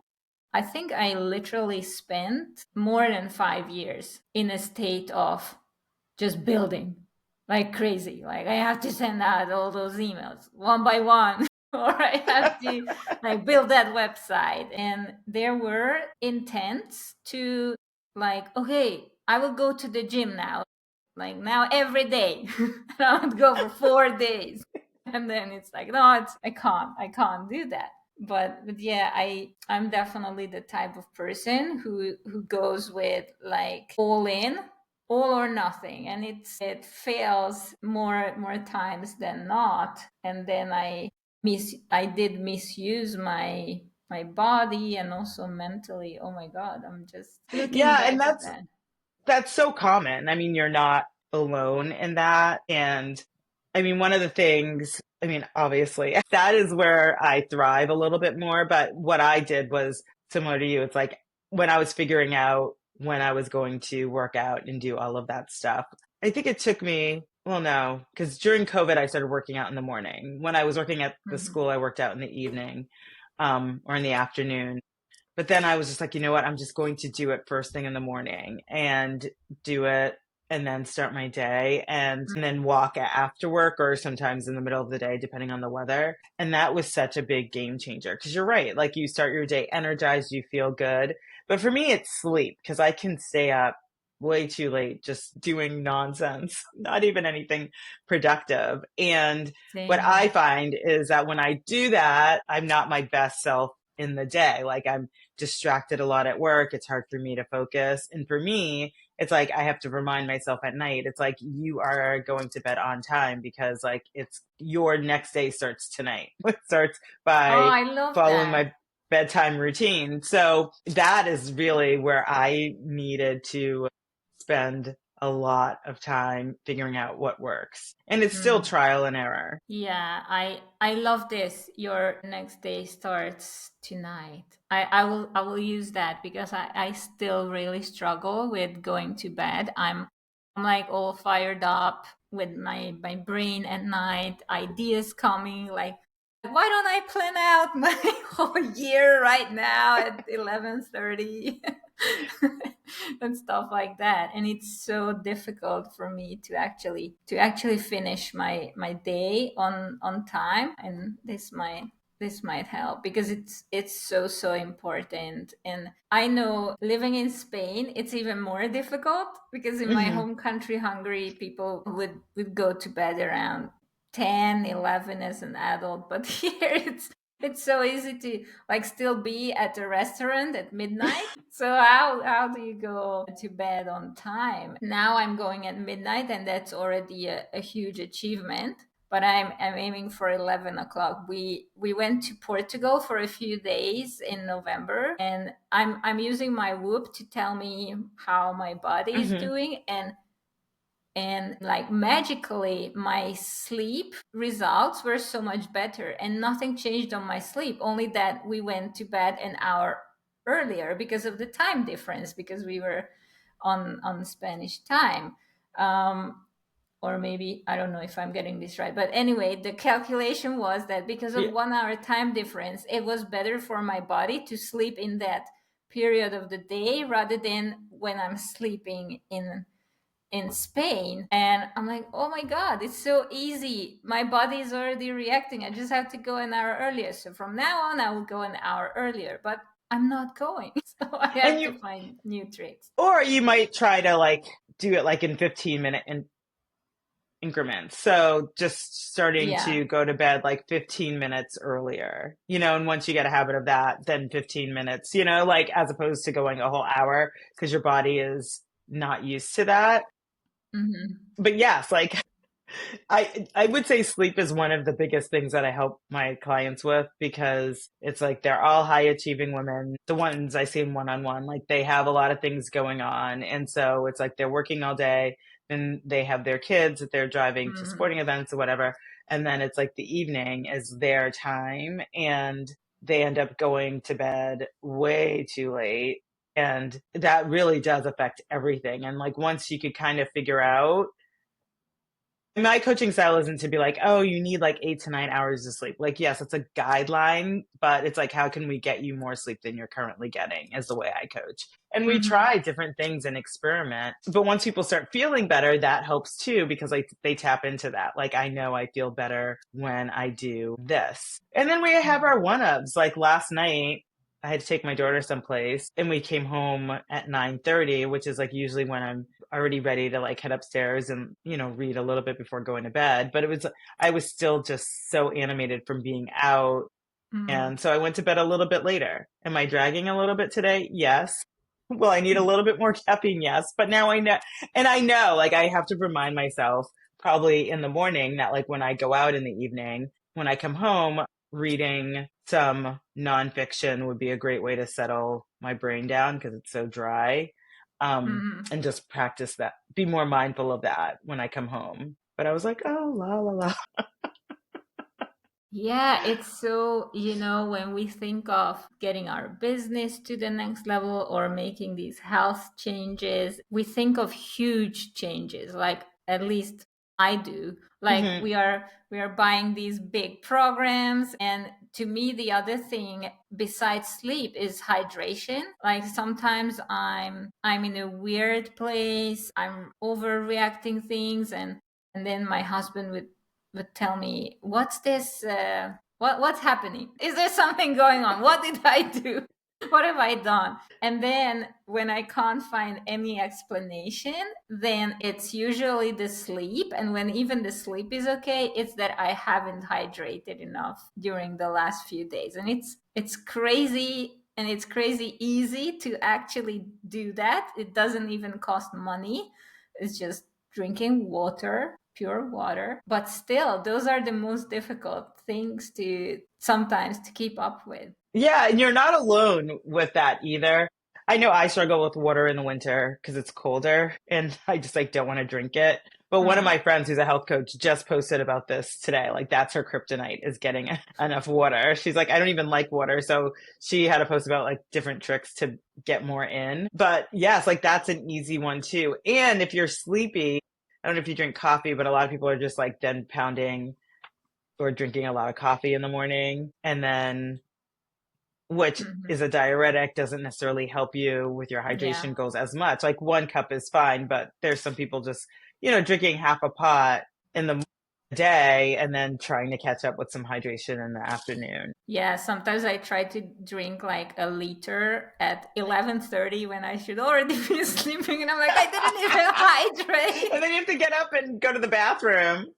I think I literally spent more than 5 years in a state of just building like crazy. Like I have to send out all those emails one by one, or I have to like build that website. And there were intents to like, okay, I will go to the gym now, like now every day. And I would go for 4 days. And then it's like, no, I can't do that. But yeah, I'm definitely the type of person who goes with like all in, all or nothing, and it fails more times than not. And then I did misuse my body and also mentally. Oh my god, I'm just looking Yeah, back and at that's that. that's so common. I mean, you're not alone in that. And I mean, one of the things, I mean, obviously, that is where I thrive a little bit more. But what I did was similar to you. It's like when I was figuring out when I was going to work out and do all of that stuff, I think it took me, well, no, because during COVID, I started working out in the morning. When I was working at the Mhm. school, I worked out in the evening, or in the afternoon. But then I was just like, you know what? I'm just going to do it first thing in the morning and do it and then start my day and then walk after work or sometimes in the middle of the day, depending on the weather. And that was such a big game changer because you're right. Like you start your day energized, you feel good. But for me, it's sleep because I can stay up way too late just doing nonsense, not even anything productive. And what I Same. find is that when I do that, I'm not my best self in the day. Like I'm distracted a lot at work. It's hard for me to focus. And for me, it's like I have to remind myself at night, it's like you are going to bed on time because like it's your next day starts tonight. It starts Oh, by I love following that. my bedtime routine. So that is really where I needed to spend a lot of time figuring out what works. And it's still Mm. trial and error. Yeah, I love this. Your next day starts tonight. I will use that because I still really struggle with going to bed. I'm like all fired up with my brain at night, ideas coming like why don't I plan out my whole year right now at 11:30 and stuff like that. And it's so difficult for me to actually finish my day on time. And this might help because it's so important. And I know living in Spain it's even more difficult because in my Hmm. home country Hungary people would go to bed around 10, 11 as an adult, but here it's so easy to like still be at a restaurant at midnight. So how do you go to bed on time? Now I'm going at midnight, and that's already a huge achievement. But I'm aiming for 11 o'clock. We went to Portugal for a few days in November, and I'm using my Whoop to tell me how my body is Hmm. doing. And like magically my sleep results were so much better, and nothing changed on my sleep, only that we went to bed an hour earlier because of the time difference, because we were on Spanish time. Or maybe I don't know if I'm getting this right, but anyway, the calculation was that because of Yeah. 1 hour time difference it was better for my body to sleep in that period of the day rather than when I'm sleeping in Spain. And I'm like, oh my God, it's so easy. My body is already reacting. I just have to go an hour earlier. So from now on, I will go an hour earlier, but I'm not going. So I And have to you, find new tricks. or you might try to like do it like in 15-minute increments. So just starting Yeah. to go to bed like 15 minutes earlier, and once you get a habit of that, then 15 minutes, like as opposed to going a whole hour because your body is not used to that. Hmm. But yes, like I would say sleep is one of the biggest things that I help my clients with because it's like they're all high achieving women. The ones I see one on one, like they have a lot of things going on. And so it's like they're working all day, then they have their kids that they're driving to Hmm. sporting events or whatever. And then it's like the evening is their time and they end up going to bed way too late. And that really does affect everything. And like once you could kind of figure out My coaching style isn't to be like, oh, you need like 8 to 9 hours of sleep. Like, yes, it's a guideline, but it's like, how can we get you more sleep than you're currently getting, is the way I coach. And we Hmm. try different things and experiment. But once people start feeling better, that helps too, because like they tap into that. Like, I know I feel better when I do this. And then we have our one-ups. Like last night, I had to take my daughter someplace and we came home at 9:30, which is like usually when I'm already ready to like head upstairs and, read a little bit before going to bed. But I was still just so animated from being out. Hmm. And so I went to bed a little bit later. Am I dragging a little bit today? Yes. Will I need a little bit more caffeine? Yes. But now I know, and I know like I have to remind myself probably in the morning that like when I go out in the evening, when I come home, reading some nonfiction would be a great way to settle my brain down because it's so dry. Hmm. And just practice that, be more mindful of that when I come home. But I was like, oh, la, la, la. Yeah, it's so, when we think of getting our business to the next level or making these health changes, we think of huge changes, like at least I do. Like Hmm. we are buying these big programs, and to me the other thing besides sleep is hydration. Like sometimes I'm in a weird place, I'm overreacting things, and then my husband would tell me, "What's this? What's happening? Is there something going on? What did I do? What have I done?" And then when I can't find any explanation, then it's usually the sleep. And when even the sleep is okay, it's that I haven't hydrated enough during the last few days. And it's crazy, and it's crazy easy to actually do that. It doesn't even cost money. It's just drinking water, pure water. But still, those are the most difficult things to sometimes to keep up with. Yeah, and you're not alone with that either. I know I struggle with water in the winter because it's colder and I just like don't want to drink it. But one of Mm. my friends who's a health coach just posted about this today. Like that's her kryptonite is getting enough water. She's like, I don't even like water. So she had a post about like different tricks to get more in. But yes, like that's an easy one too. And if you're sleepy, I don't know if you drink coffee, but a lot of people are just like then pounding or drinking a lot of coffee in the morning. And then which Mhm. is a diuretic, doesn't necessarily help you with your Yeah. hydration goals as much. Like 1 cup is fine, but there's some people just, drinking half a pot in the day and then trying to catch up with some hydration in the afternoon. Yeah, sometimes I try to drink like a liter at 11:30 when I should already be sleeping, and I'm like, I didn't even And hydrate. then you have to get up and go to the bathroom.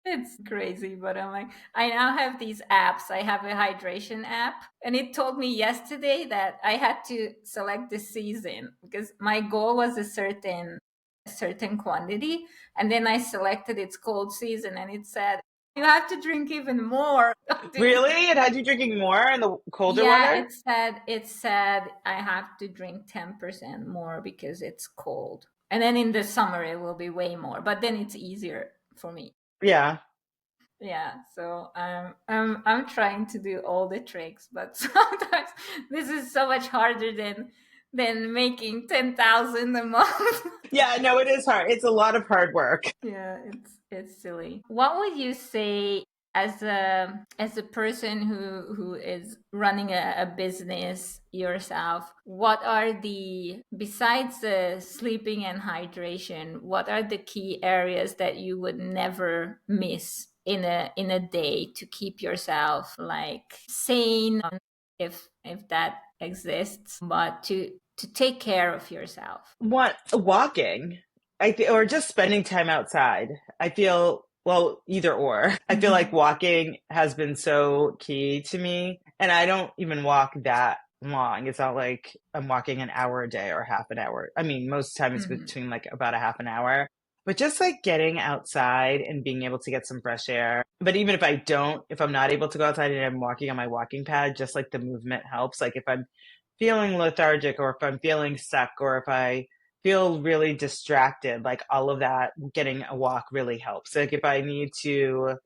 It's crazy, but I'm like, I now have these apps. I have a hydration app, and it told me yesterday that I had to select the season because my goal was a certain quantity, and then I selected its cold season, and it said you have to drink even more. Really? It had you drinking more in the colder Yeah, weather? it said I have to drink 10% more because it's cold. And then in the summer it will be way more, but then it's easier for me. Yeah. Yeah, so I'm trying to do all the tricks, but sometimes this is so much harder than making 10,000 a month. Yeah, no, it is hard. It's a lot of hard work. Yeah, it's silly. What would you say as a person who is running a business yourself? What are the besides the sleeping and hydration? What are the key areas that you would never miss in a day to keep yourself like sane, if that exists, but to take care of yourself? What walking, or just spending time outside. I feel well, either or. I feel like Hmm. walking has been so key to me, and I don't even walk that long. It's not like I'm walking an hour a day or half an hour. I mean, most of the time it's Hmm. between like about a half an hour. But just like getting outside and being able to get some fresh air. But even if I'm not able to go outside and I'm walking on my walking pad, just like the movement helps. Like if I'm feeling lethargic or if I'm feeling stuck or if I feel really distracted, like all of that, getting a walk really helps. Like if I need to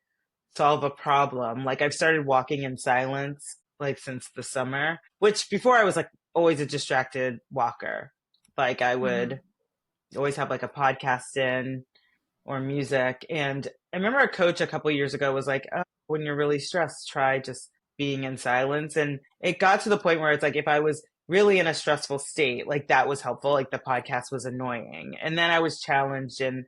solve a problem, like I've started walking in silence like since the summer, which before I was like always a distracted walker. Like I would Hmm. always have like a podcast in. or music. And I remember a coach a couple years ago was like, oh, when you're really stressed, try just being in silence. And it got to the point where it's like, if I was really in a stressful state, like that was helpful. Like the podcast was annoying. And then I was challenged in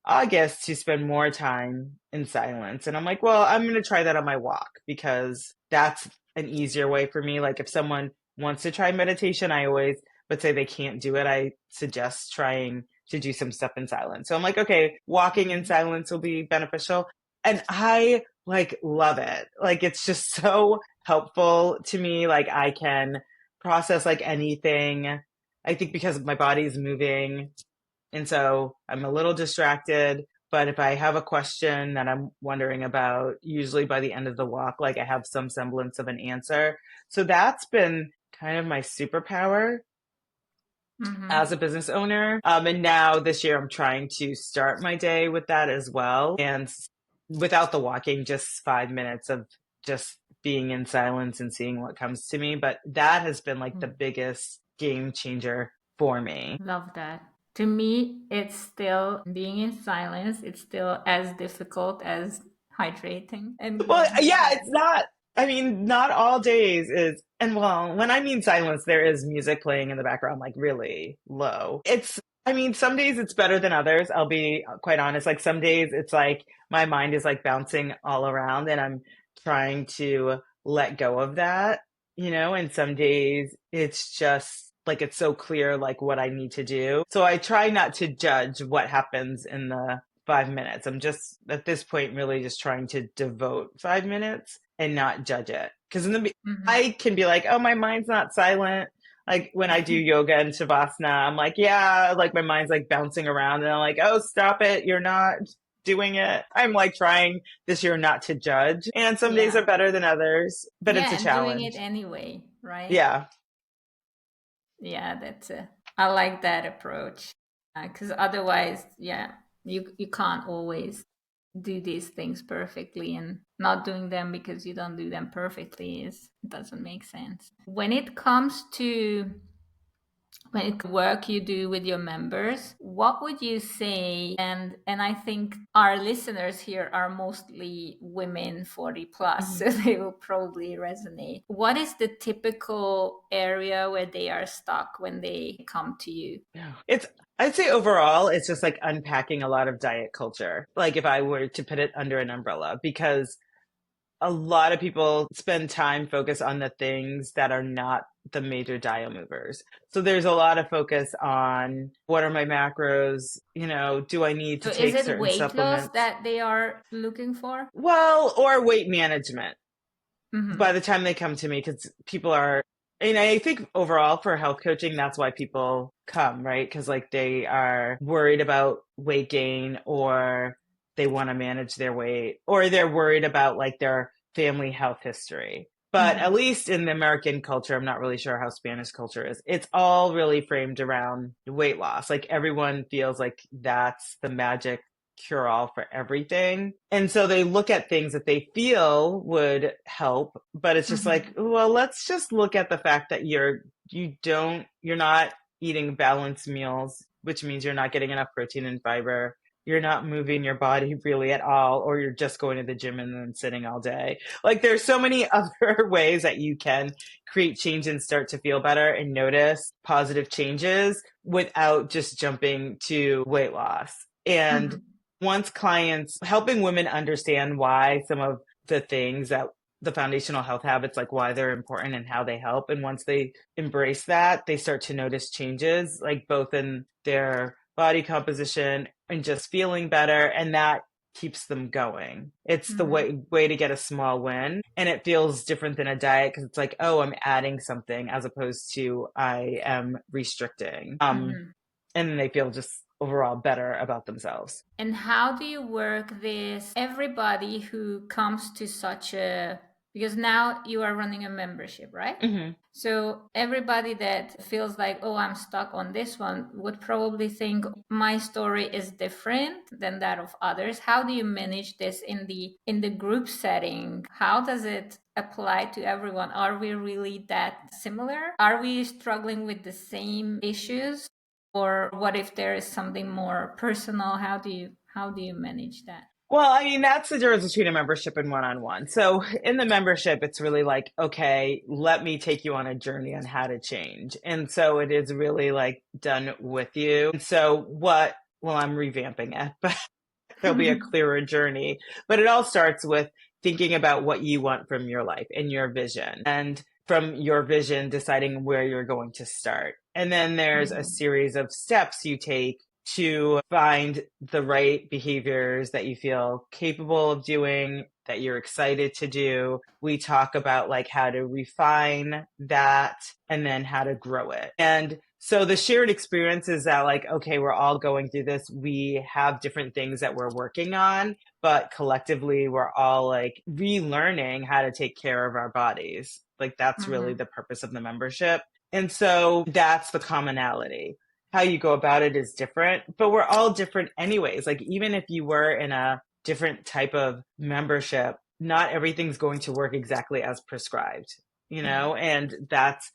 August to spend more time in silence. And I'm like, well, I'm going to try that on my walk because that's an easier way for me. Like if someone wants to try meditation, I always would say they can't do it. I suggest trying to do some stuff in silence. So I'm like, okay, walking in silence will be beneficial. And I like love it. Like it's just so helpful to me. Like I can process like anything. I think because my body is moving, and so I'm a little distracted, but if I have a question that I'm wondering about, usually by the end of the walk, like I have some semblance of an answer. So that's been kind of my superpower as a Mm-hmm. business owner. And now this year I'm trying to start my day with that as well. And without the walking, just 5 minutes of just being in silence and seeing what comes to me. But that has been like the biggest game changer for me. Love that. To me, it's still being in silence. It's still as difficult as hydrating and Well, going to yeah, bed. it's not. I mean, not all days is, and well, when I mean silence, there is music playing in the background, like really low. I mean, some days it's better than others. I'll be quite honest. Like some days it's like my mind is like bouncing all around and I'm trying to let go of that, and some days it's just like it's so clear, like what I need to do. So I try not to judge what happens in the 5 minutes. I'm just at this point really just trying to devote 5 minutes and not judge it. Because Mm-hmm. I can be like, oh, my mind's not silent. Like when I do yoga and shavasana, I'm like, yeah, like my mind's like bouncing around, and I'm like, oh, stop it, you're not doing it. I'm like trying this year not to judge, and some days Yeah. are better than others, but it's Yeah, a and doing it challenge. anyway, right? Yeah. Yeah, that's a, I like that approach. Because otherwise, yeah, you can't always do these things perfectly, and not doing them because you don't do them perfectly is doesn't make sense. When it comes to work you do with your members, what would you say? And I think our listeners here are mostly women 40 plus, Mhm. so they will probably resonate. What is the typical area where they are stuck when they come to you? Yeah. I'd say overall, it's just like unpacking a lot of diet culture. Like if I were to put it under an umbrella, because a lot of people spend time focused on the things that are not the major dial movers. So there's a lot of focus on what are my macros? Do I need So to is take it certain weight loss supplements? that they are looking for? Well, or weight management by Mm-hmm. the time they come to me, because people are, and I think overall for health coaching, that's why people come, right? Because like they are worried about weight gain, or they want to manage their weight, or they're worried about like their family health history. But at Mm-hmm. least in the American culture, I'm not really sure how Spanish culture is. It's all really framed around weight loss. Like everyone feels like that's the magic cure all for everything. And so they look at things that they feel would help, but it's just like, Mm-hmm. well, let's just look at the fact that you're not eating balanced meals, which means you're not getting enough protein and fiber. You're not moving your body really at all, or you're just going to the gym and then sitting all day. Like there's so many other ways that you can create change and start to feel better and notice positive changes without just jumping to weight loss. And Mm-hmm. once clients helping women understand why some of the things that the foundational health habits, like why they're important and how they help, and once they embrace that, they start to notice changes, like both in their body composition and just feeling better, and that keeps them going. It's the Mm-hmm. way to get a small win, and it feels different than a diet because it's like, oh, I'm adding something as opposed to I am restricting. Mm-hmm. And then they feel just overall better about themselves. And how do you work this? Everybody who comes to such a, because now you are running a membership, right? Hmm. So everybody that feels like, oh, I'm stuck on this one would probably think my story is different than that of others. How do you manage this in the group setting? How does it apply to everyone? Are we really that similar? Are we struggling with the same issues? Or what if there is something more personal? How do you manage that? Well, I mean, that's the difference between a membership and one-on-one. So in the membership, it's really like, okay, let me take you on a journey on how to change. And so it is really like done with you. And so well, I'm revamping it, but there'll be a clearer journey. But it all starts with thinking about what you want from your life and your vision. And from your vision, deciding where you're going to start. And then there's a Mhm. series of steps you take to find the right behaviors that you feel capable of doing, that you're excited to do. We talk about like how to refine that and then how to grow it. And so the shared experience is that like, okay, we're all going through this. We have different things that we're working on, but collectively we're all like relearning how to take care of our bodies. Like that's really Mhm. the purpose of the membership. And so that's the commonality. How you go about it is different, but we're all different anyways. Like even if you were in a different type of membership, not everything's going to work exactly as prescribed, Yeah. and that's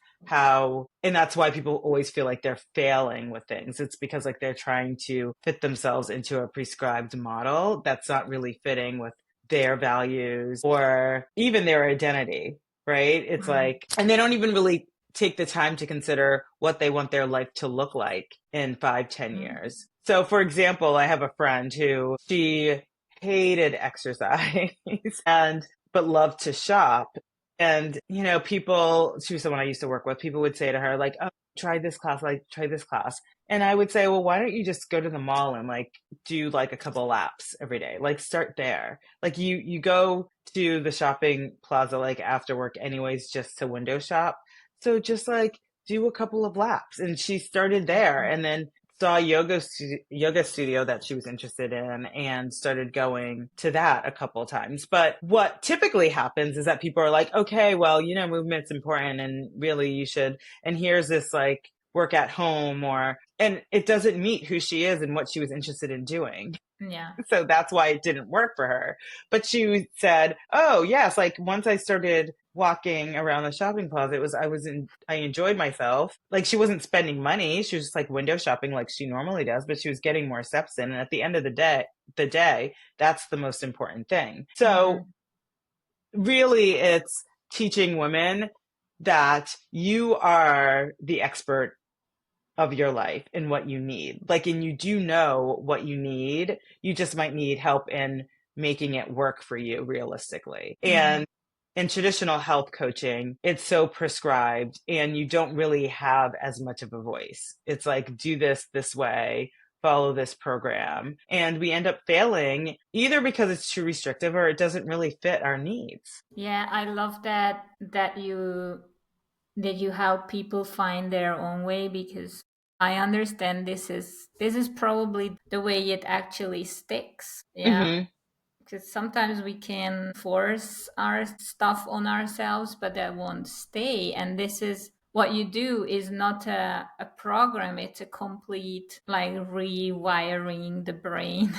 why people always feel like they're failing with things. It's because like they're trying to fit themselves into a prescribed model that's not really fitting with their values or even their identity, right? It's Mm. like, and they don't even really take the time to consider what they want their life to look like in 5, 10 years. So for example, I have a friend who she hated exercise and but loved to shop. And, people, she was someone I used to work with, people would say to her, like, oh, try this class, like, try this class. And I would say, well, why don't you just go to the mall and like do like a couple laps every day? Like start there. Like you go to the shopping plaza like after work anyways, just to window shop. So just like do a couple of laps. And she started there and then saw a yoga studio that she was interested in and started going to that a couple of times. But what typically happens is that people are like, okay, well, movement's important and really you should, and here's this like work at home and it doesn't meet who she is and what she was interested in doing. Yeah. So that's why it didn't work for her. But she said, "Oh, yes, like once I started walking around the shopping plaza, I enjoyed myself. Like she wasn't spending money. She was just like window shopping like she normally does, but she was getting more steps in. And at the end of the day, that's the most important thing. So Mhm. really it's teaching women that you are the expert of your life and what you need. Like, and you do know what you need. You just might need help in making it work for you realistically. Mhm. And in traditional health coaching, it's so prescribed and you don't really have as much of a voice. It's like, do this way, follow this program. And we end up failing either because it's too restrictive or it doesn't really fit our needs. Yeah, I love that you help people find their own way, because I understand this is probably the way it actually sticks. Yeah, Hmm. because sometimes we can force our stuff on ourselves, but that won't stay. And this is what you do is not a program, it's a complete like rewiring the brain.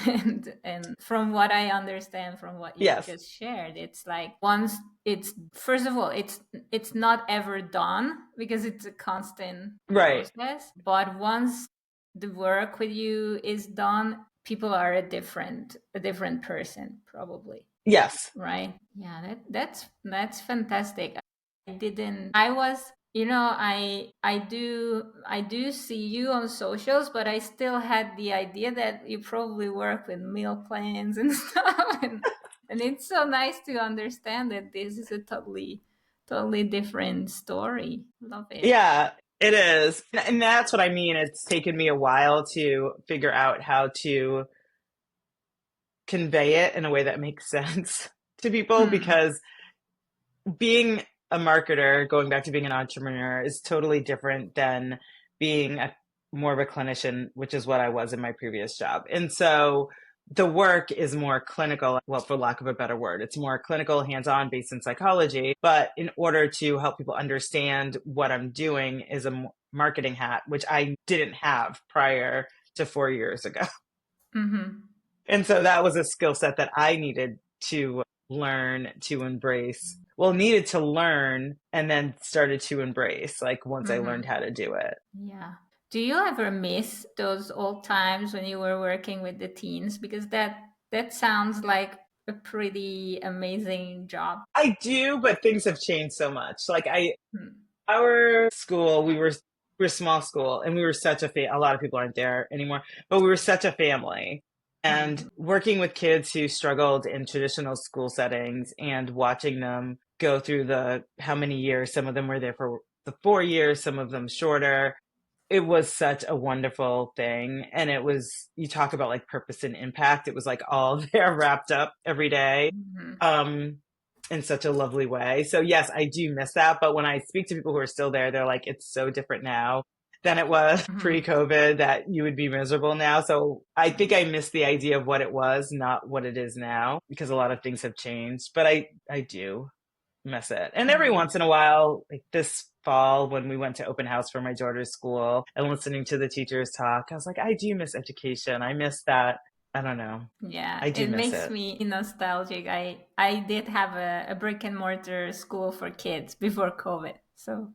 And from what I understand from what you've Yes. just shared, it's like once it's first of all it's not ever done because it's a constant Right. process, but once the work with you is done, people are a different person probably, Yes. right? Yeah, that's fantastic. I was, I do see you on socials, but I still had the idea that you probably work with meal plans and stuff, and it's so nice to understand that this is a totally different story. Love it. Yeah, it is. And that's what I mean. It's taken me a while to figure out how to convey it in a way that makes sense to people Mm, because being a marketer, going back to being an entrepreneur, is totally different than being more of a clinician, which is what I was in my previous job. And so the work is more clinical, well, for lack of a better word, it's more clinical, hands on, based in psychology. But in order to help people understand what I'm doing is a marketing hat, which I didn't have prior to 4 years ago. mm-hmm. And so that was a skill set that I needed to learn to embrace. Well, needed to learn and then started to embrace like once I learned Mm-hmm. how to do it. Yeah. Do you ever miss those old times when you were working with the teens? Because that sounds like a pretty amazing job. I do, but things have changed so much. Like Hmm. our school, we were a small school, and we were such a lot of people aren't there anymore, but we were such a family. And Mhm. working with kids who struggled in traditional school settings and watching them go through the how many years, some of them were there for the 4 years, some of them shorter. It was such a wonderful thing. And it was, you talk about like purpose and impact. It was like all there wrapped up every day. Mhm. Um, in such a lovely way. So yes, I do miss that. But when I speak to people who are still there, they're like, it's so different now than it was Mhm. pre-COVID, that you would be miserable now. So I think I miss the idea of what it was, not what it is now, because a lot of things have changed. But I do miss it. And every Mhm. once in a while, like this fall when we went to open house for my daughter's school and listening to the teachers talk, I was like, I do miss education. I miss that. I don't know. Yeah, I do it miss makes it. me nostalgic. I did have a brick and mortar school for kids before COVID, so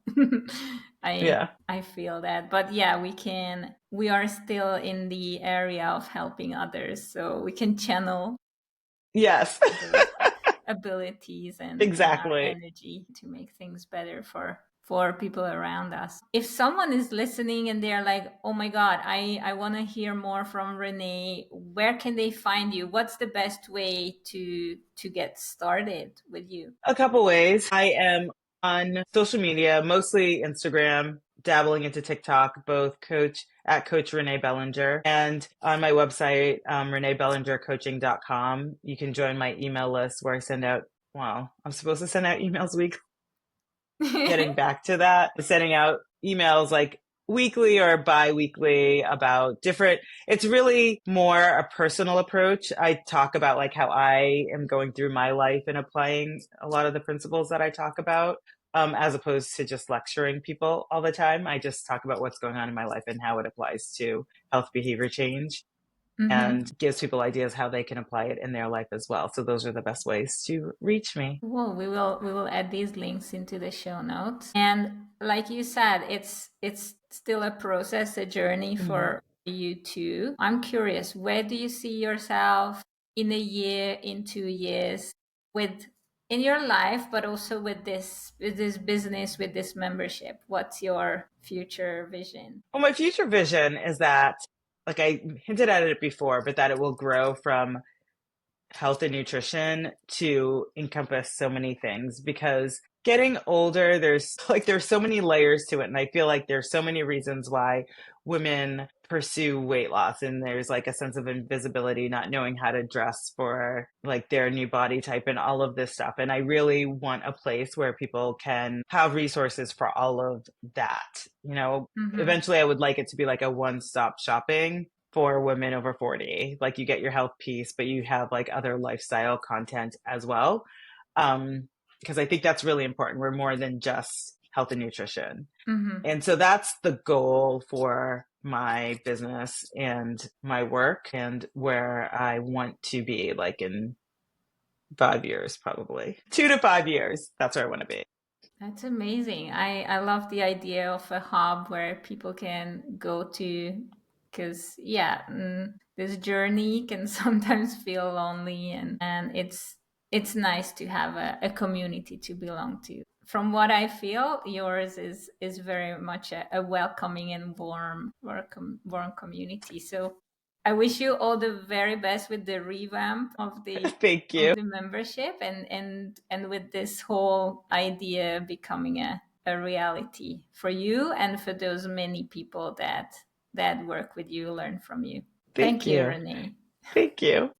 Yeah. I feel that. But yeah, we are still in the area of helping others, so we can channel Yes. those abilities and our Exactly. energy to make things better for people around us. If someone is listening and they're like, oh my god, I want to hear more from Renee, where can they find you? What's the best way to get started with you? A couple ways. I am on social media, mostly Instagram, dabbling into TikTok, both Coach Renee Bellinger, and on my website, reneebellingercoaching.com. You can join my email list where I send out, well, I'm supposed to send out emails weekly, getting back to that, sending out emails like weekly or bi-weekly about different, it's really more a personal approach. I talk about like how I am going through my life and applying a lot of the principles that I talk about, as opposed to just lecturing people all the time. I just talk about what's going on in my life and how it applies to health behavior change, Hmm. and gives people ideas how they can apply it in their life as well. So those are the best ways to reach me. Well, we will add these links into the show notes. And like you said, it's still a process, a journey Mhm. for you too. I'm curious, where do you see yourself in a year, in 2 years, with in your life, but also with this business, with this membership? What's your future vision? Well, my future vision is that, like I hinted at it before, but that it will grow from health and nutrition to encompass so many things, because getting older, there's so many layers to it. And I feel like there's so many reasons why women pursue weight loss, and there's like a sense of invisibility, not knowing how to dress for like their new body type and all of this stuff. And I really want a place where people can have resources for all of that. Mm-hmm. Eventually I would like it to be like a one-stop shopping for women over 40. Like you get your health piece, but you have like other lifestyle content as well. Because I think that's really important. We're more than just health and nutrition. Mm-hmm. And so that's the goal for my business and my work, and where I want to be like in 5 years, probably 2 to 5 years. That's where I want to be. That's amazing. I love the idea of a hub where people can go to because, yeah, this journey can sometimes feel lonely and it's nice to have a community to belong to. From what I feel, yours is very much a welcoming and warm community. So I wish you all the very best with the revamp of the Thank of you. the membership and with this whole idea becoming a reality for you and for those many people that work with you, learn from you. Thank Thank you, you. Renee. Thank you.